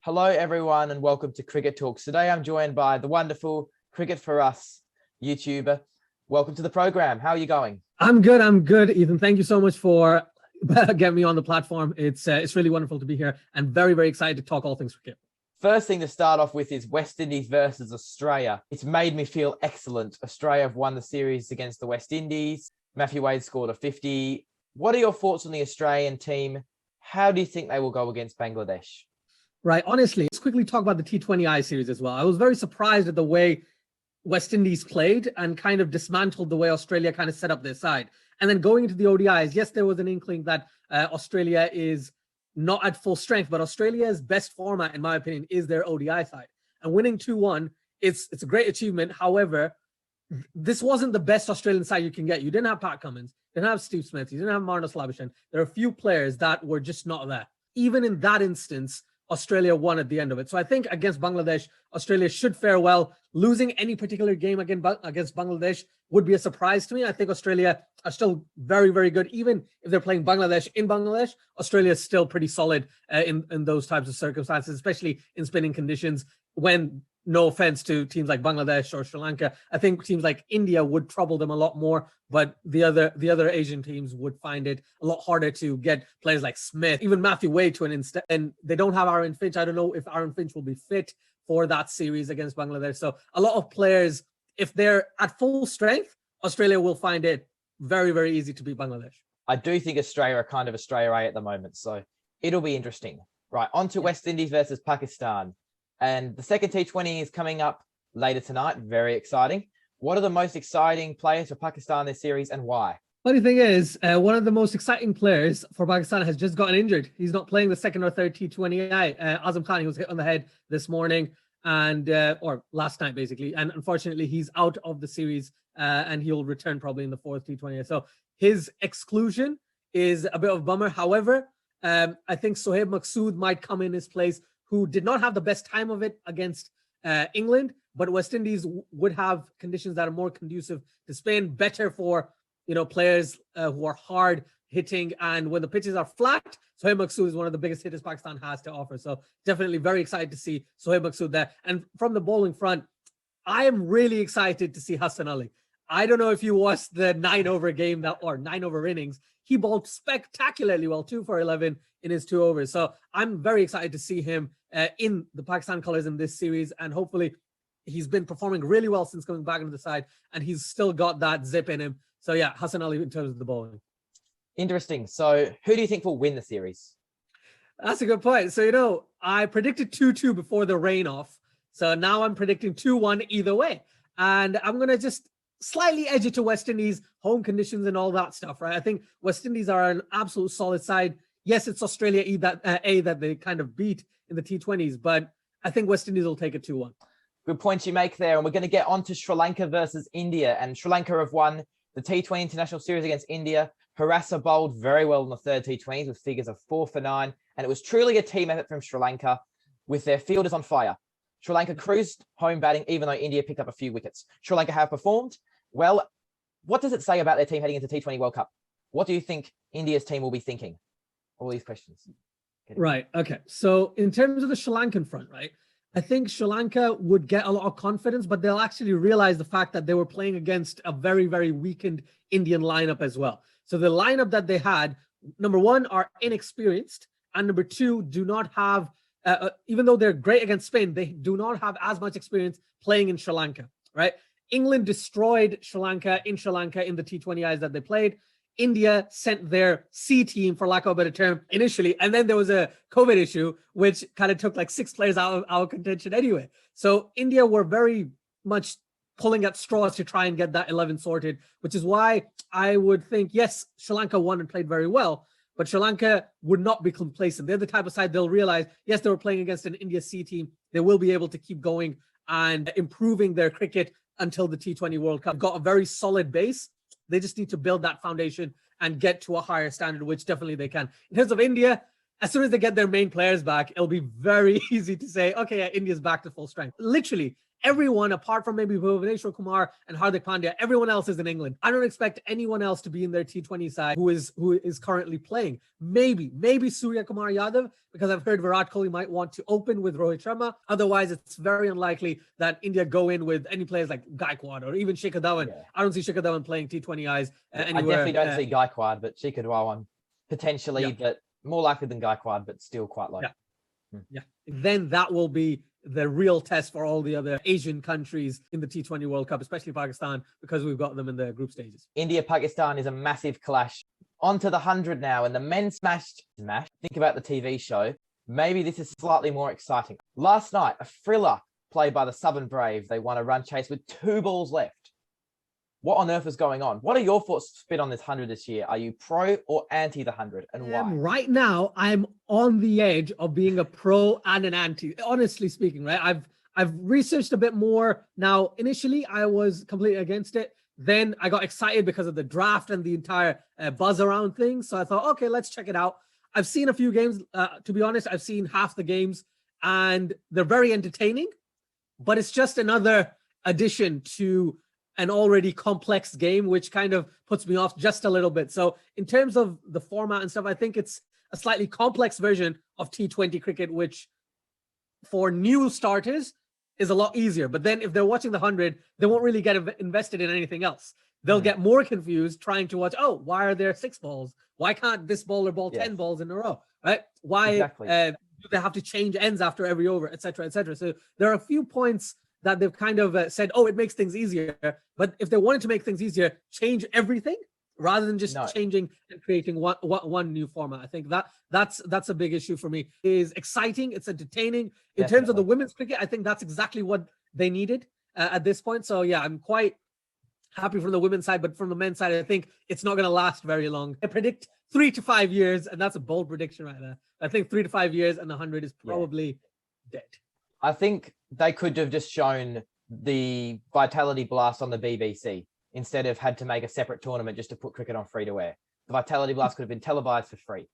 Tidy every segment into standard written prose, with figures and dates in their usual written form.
Hello, everyone, and welcome to Cricket Talks. Today, I'm joined by the wonderful Cricket for Us YouTuber. Welcome to the program. How are you going? I'm good, Ethan. Thank you so much for getting me on the platform. It's really wonderful to be here and very, very excited to talk all things cricket. First thing to start off with is West Indies versus Australia. It's made me feel excellent. Australia have won the series against the West Indies. Matthew Wade scored a 50. What are your thoughts on the Australian team? How do you think they will go against Bangladesh? Right. Honestly, let's quickly talk about the T20I series as well. I was very surprised at the way West Indies played and kind of dismantled the way Australia kind of set up their side. And then going into the ODIs, yes, there was an inkling that Australia is not at full strength, but Australia's best format, in my opinion, is their ODI side. And winning 2-1, it's a great achievement. However, this wasn't the best Australian side you can get. You didn't have Pat Cummins, you didn't have Steve Smith, you didn't have Marnus Labuschagne. There are a few players that were just not there. Even in that instance, Australia won at the end of it. So I think against Bangladesh, Australia should fare well. Losing any particular game against Bangladesh would be a surprise to me. I think Australia are still very, very good. Even if they're playing Bangladesh in Bangladesh, Australia is still pretty solid in those types of circumstances, especially in spinning conditions when, no offense to teams like Bangladesh or Sri Lanka, I think teams like India would trouble them a lot more, but the other Asian teams would find it a lot harder to get players like Smith, even Matthew Wade to an extent. And they don't have Aaron Finch. I don't know if Aaron Finch will be fit for that series against Bangladesh. So a lot of players, if they're at full strength, Australia will find it very, very easy to beat Bangladesh. I do think Australia are kind of Australia A at the moment, so it'll be interesting. Right, on to West Indies versus Pakistan. And the second T20 is coming up later tonight. Very exciting. What are the most exciting players for Pakistan this series and why? Funny thing is, one of the most exciting players for Pakistan has just gotten injured. He's not playing the second or third T20I. Azam Khan, he was hit on the head this morning or last night, basically. And unfortunately, he's out of the series and he'll return probably in the fourth T20I. So his exclusion is a bit of a bummer. However, I think Sohaib Maqsood might come in his place, who did not have the best time of it against England, but West Indies would have conditions that are more conducive to Spain, better for players who are hard hitting. And when the pitches are flat, Sohaib Maqsood is one of the biggest hitters Pakistan has to offer. So definitely very excited to see Sohaib Maqsood there. And from the bowling front, I am really excited to see Hassan Ali. I don't know if you watched the 9-over game or 9-over innings. He bowled spectacularly well, 2 for 11 in his 2 overs. So I'm very excited to see him in the Pakistan colors in this series. And hopefully he's been performing really well since coming back into the side. And he's still got that zip in him. So yeah, Hassan Ali in terms of the bowling. Interesting. So who do you think will win the series? That's a good point. So, I predicted 2-2 before the rain off. So now I'm predicting 2-1 either way. And I'm going to just slightly edge it to West Indies, home conditions and all that stuff, right? I think West Indies are an absolute solid side. Yes, it's Australia A that they kind of beat in the T20s, but I think West Indies will take it 2-1. Good points you make there. And we're going to get on to Sri Lanka versus India. And Sri Lanka have won the T20 International Series against India. Harassa bowled very well in the third T20s with figures of 4 for 9. And it was truly a team effort from Sri Lanka with their fielders on fire. Sri Lanka cruised home batting, even though India picked up a few wickets. Sri Lanka have performed well. What does it say about their team heading into T20 World Cup? What do you think India's team will be thinking? All these questions. Right. Okay. So in terms of the Sri Lankan front, right, I think Sri Lanka would get a lot of confidence, but they'll actually realize the fact that they were playing against a very, very weakened Indian lineup as well. So the lineup that they had, number one, are inexperienced, and number two, do not have, even though they're great against Spain, they do not have as much experience playing in Sri Lanka, right? England destroyed Sri Lanka in the T20Is that they played. India sent their C team, for lack of a better term, initially. And then there was a COVID issue, which kind of took like 6 players out of our contention anyway. So India were very much pulling at straws to try and get that 11 sorted, which is why I would think, yes, Sri Lanka won and played very well, but Sri Lanka would not be complacent. They're the type of side they'll realize, yes, they were playing against an India C team. They will be able to keep going and improving their cricket until the T20 World Cup. Got a very solid base. They just need to build that foundation and get to a higher standard, which definitely they can. In terms of India, as soon as they get their main players back, it'll be very easy to say, okay, yeah, India's back to full strength. Literally, everyone, apart from maybe Bhuvneshwar Kumar and Hardik Pandya, everyone else is in England. I don't expect anyone else to be in their T20 side who is currently playing. Maybe Surya Kumar Yadav, because I've heard Virat Kohli might want to open with Rohit Sharma. Otherwise, it's very unlikely that India go in with any players like Gaikwad or even Shikhar Dhawan. Yeah. I don't see Shikhar Dhawan playing T20Is anywhere. I definitely don't see Gaikwad, but Shikhar Dhawan potentially, but more likely than Gaikwad, but still quite low. Yeah. Then that will be the real test for all the other Asian countries in the T20 World Cup, especially Pakistan, because we've got them in the group stages. India-Pakistan is a massive clash. On to the 100 now, and the men smashed. Think about the TV show. Maybe this is slightly more exciting. Last night, a thriller played by the Southern Brave. They won a run chase with 2 balls left. What on earth is going on? What are your thoughts spit on this 100 this year? Are you pro or anti the 100, and why? Right now, I'm on the edge of being a pro and an anti. Honestly speaking, right? I've researched a bit more. Now, initially, I was completely against it. Then I got excited because of the draft and the entire buzz around things. So I thought, okay, let's check it out. I've seen a few games. To be honest, I've seen half the games, and they're very entertaining. But it's just another addition to an already complex game, which kind of puts me off just a little bit. So in terms of the format and stuff, I think it's a slightly complex version of T20 cricket, which for new starters is a lot easier. But then if they're watching the 100, they won't really get invested in anything else. They'll get more confused trying to watch, oh, why are there 6 balls? Why can't this bowler bowl 10 balls in a row, right? Why do they have to change ends after every over, et cetera, et cetera? So there are a few points that they've kind of said, oh, it makes things easier. But if they wanted to make things easier, change everything rather than just changing and creating one new format. I think that's a big issue for me. It is exciting. It's entertaining. In terms of the women's cricket, I think that's exactly what they needed at this point. So yeah, I'm quite happy from the women's side, but from the men's side, I think it's not going to last very long. I predict 3 to 5 years, and that's a bold prediction right there. I think 3 to 5 years and the 100 is probably dead. I think they could have just shown the Vitality Blast on the BBC instead of had to make a separate tournament just to put cricket on free to air. The Vitality Blast could have been televised for free,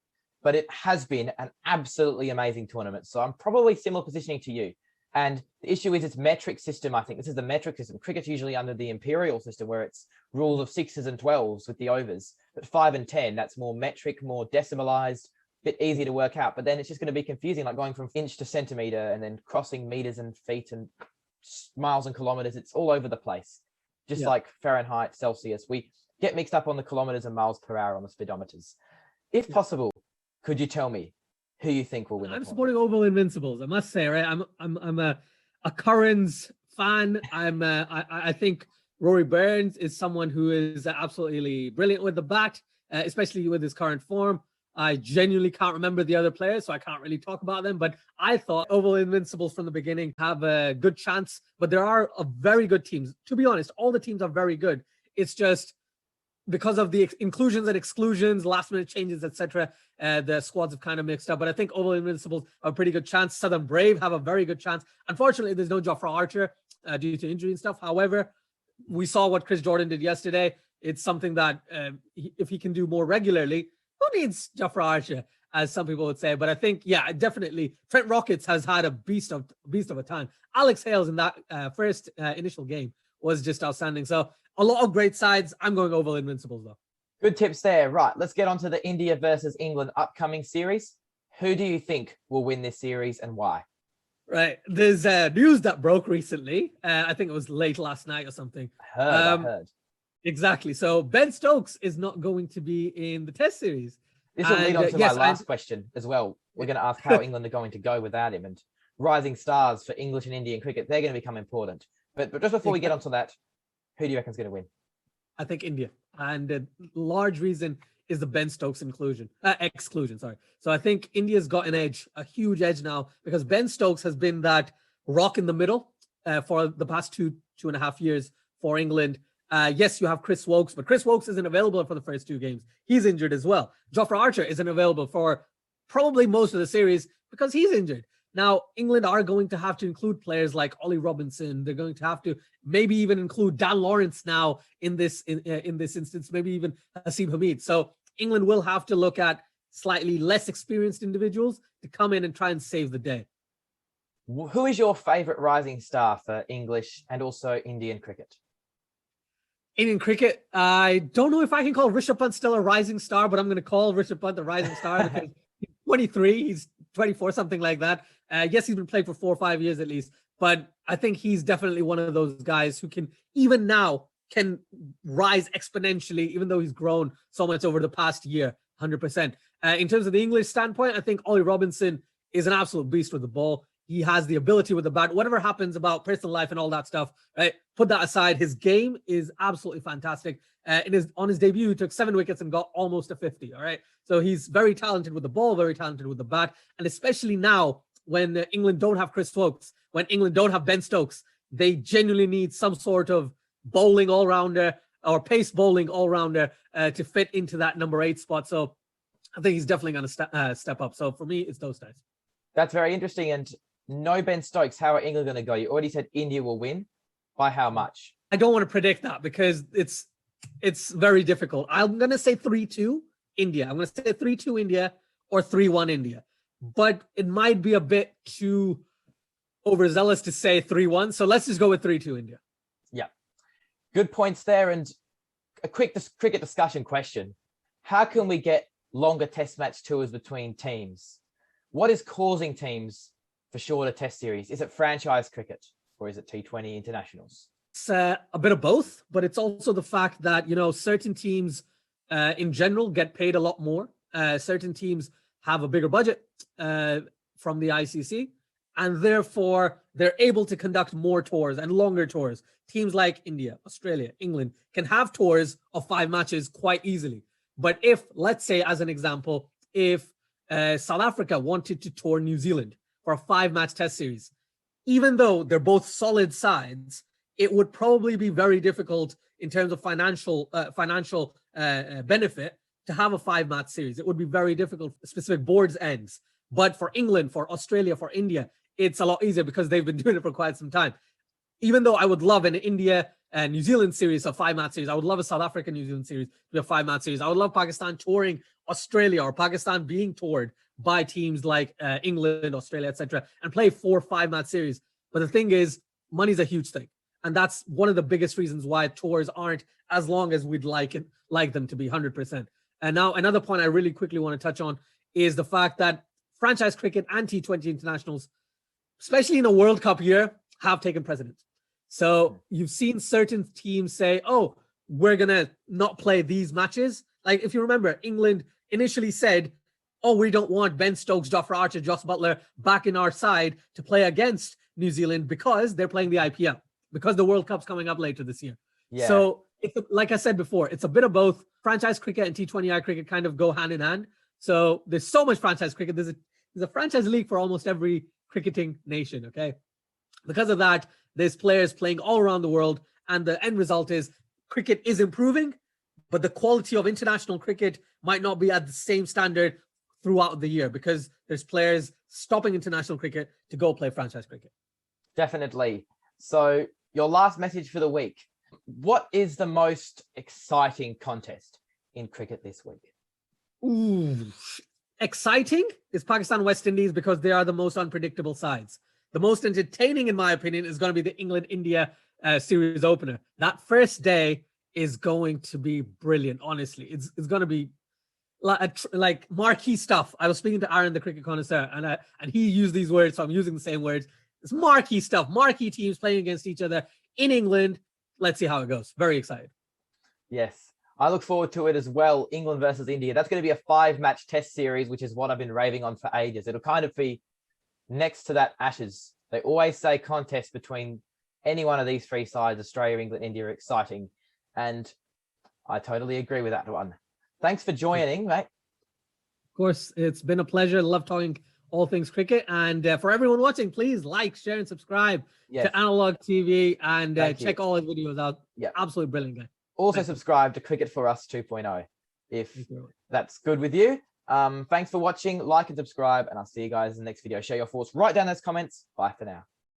but it has been an absolutely amazing tournament. So I'm probably similar positioning to you. And the issue is its metric system. I think this is the metric system. Cricket's usually under the imperial system where it's rules of 6s and 12s with the overs, but 5 and 10, that's more metric, more decimalized, bit easier to work out. But then it's just going to be confusing, like going from inch to centimeter and then crossing meters and feet and miles and kilometers. It's all over the place. Just like Fahrenheit, Celsius. We get mixed up on the kilometers and miles per hour on the speedometers. If possible, could you tell me who you think will win? I'm supporting Oval Invincibles, I must say, right? I'm a Currans fan. I think Rory Burns is someone who is absolutely brilliant with the bat, especially with his current form. I genuinely can't remember the other players, so I can't really talk about them. But I thought Oval Invincibles from the beginning have a good chance. But there are very good teams. To be honest, all the teams are very good. It's just because of the inclusions and exclusions, last minute changes, etc. The squads have kind of mixed up. But I think Oval Invincibles have a pretty good chance. Southern Brave have a very good chance. Unfortunately, there's no Jofra Archer due to injury and stuff. However, we saw what Chris Jordan did yesterday. It's something that if he can do more regularly, who needs Jofra Archer, as some people would say? But I think, definitely Trent Rockets has had a beast of a time. Alex Hales in that first initial game was just outstanding. So a lot of great sides. I'm going Oval Invincibles though. Good tips there. Right, let's get on to the India versus England upcoming series. Who do you think will win this series and why? Right, there's news that broke recently. I think it was late last night or something. I heard. Exactly. So Ben Stokes is not going to be in the Test series. This will lead on to my last question as well. We're going to ask how England are going to go without him, and rising stars for English and Indian cricket. They're going to become important. But just before we get onto that, who do you reckon is going to win? I think India, and the large reason is the Ben Stokes exclusion. Sorry. So I think India's got an edge, a huge edge now, because Ben Stokes has been that rock in the middle for the past two and a half years for England. Yes, you have Chris Wokes, but Chris Wokes isn't available for the first 2 games. He's injured as well. Jofra Archer isn't available for probably most of the series because he's injured. Now, England are going to have to include players like Ollie Robinson. They're going to have to maybe even include Dan Lawrence now in this instance, maybe even Haseeb Hameed. So England will have to look at slightly less experienced individuals to come in and try and save the day. Who is your favorite rising star for English and also Indian cricket? Indian cricket, I don't know if I can call Rishabh Pant still a rising star, but I'm going to call Rishabh Pant a rising star because he's 23, he's 24, something like that. Yes, he's been playing for 4 or 5 years at least, but I think he's definitely one of those guys who can, even now, can rise exponentially, even though he's grown so much over the past year, 100%. In terms of the English standpoint, I think Ollie Robinson is an absolute beast with the ball. He has the ability with the bat. Whatever happens about personal life and all that stuff, right? Put that aside. His game is absolutely fantastic. On his debut, he took 7 wickets and got almost a 50. All right. So he's very talented with the ball, very talented with the bat. And especially now when England don't have Chris Stokes, when England don't have Ben Stokes, they genuinely need some sort of bowling all-rounder or pace bowling all-rounder to fit into that number 8 spot. So I think he's definitely going to step up. So for me, it's those guys. That's very interesting. And no Ben Stokes. How are England going to go? You already said India will win. By how much? I don't want to predict that because it's very difficult. I'm going to say 3-2 India. I'm going to say 3-2 India or 3-1 India. But it might be a bit too overzealous to say 3-1. So let's just go with 3-2 India. Yeah. Good points there. And a quick cricket discussion question. How can we get longer test match tours between teams? What is causing teams for shorter test series? Is it franchise cricket or is it T20 internationals? It's a bit of both, but it's also the fact that, certain teams in general get paid a lot more. Certain teams have a bigger budget from the ICC, and therefore they're able to conduct more tours and longer tours. Teams like India, Australia, England can have tours of 5 matches quite easily. But if, let's say, as an example, if South Africa wanted to tour New Zealand for a 5-match test series, even though they're both solid sides, it would probably be very difficult in terms of financial benefit to have a 5-match series. It would be very difficult for specific boards ends. But for England, for Australia, for India, it's a lot easier because they've been doing it for quite some time. Even though I would love an India and New Zealand series, a 5-match series, I would love a South African New Zealand series to be a 5-match series. I would love Pakistan touring Australia or Pakistan being toured by teams like England, Australia, etc., and play 4 5-match series. But the thing is, money's a huge thing. And that's one of the biggest reasons why tours aren't as long as we'd like them to be, 100%. And now another point I really quickly want to touch on is the fact that franchise cricket and T20 internationals, especially in a World Cup year, have taken precedence. So you've seen certain teams say, oh, we're going to not play these matches. Like if you remember, England initially said, oh, we don't want Ben Stokes, Jofra Archer, Joss Butler back in our side to play against New Zealand because they're playing the IPL, because the World Cup's coming up later this year. Yeah. So like I said before, it's a bit of both. Franchise cricket and T20I cricket kind of go hand in hand. So there's so much franchise cricket. There's a franchise league for almost every cricketing nation, okay? Because of that, there's players playing all around the world, and the end result is cricket is improving, but the quality of international cricket might not be at the same standard throughout the year because there's players stopping international cricket to go play franchise cricket. Definitely. So your last message for the week. What is the most exciting contest in cricket this week? Ooh, exciting is Pakistan West Indies because they are the most unpredictable sides. The most entertaining, in my opinion, is going to be the England-India series opener. That first day is going to be brilliant, honestly. It's going to be like marquee stuff. I was speaking to Aaron, the cricket connoisseur, and he used these words, so I'm using the same words. It's marquee stuff, marquee teams playing against each other in England. Let's see how it goes. Very excited. Yes, I look forward to it as well. England versus India. That's going to be a 5-match test series, which is what I've been raving on for ages. It'll kind of be next to that Ashes. They always say contest between any one of these 3 sides, Australia, England, India, are exciting. And I totally agree with that one. Thanks for joining, mate. Of course, it's been a pleasure. Love talking all things cricket. And for everyone watching, please like, share, and subscribe to Analog TV and check all his videos out. Yeah, absolutely brilliant guy. Also subscribe to Cricket for Us 2.0 if that's good with you. Thanks for watching. Like and subscribe, and I'll see you guys in the next video. Share your thoughts. Write down those comments. Bye for now.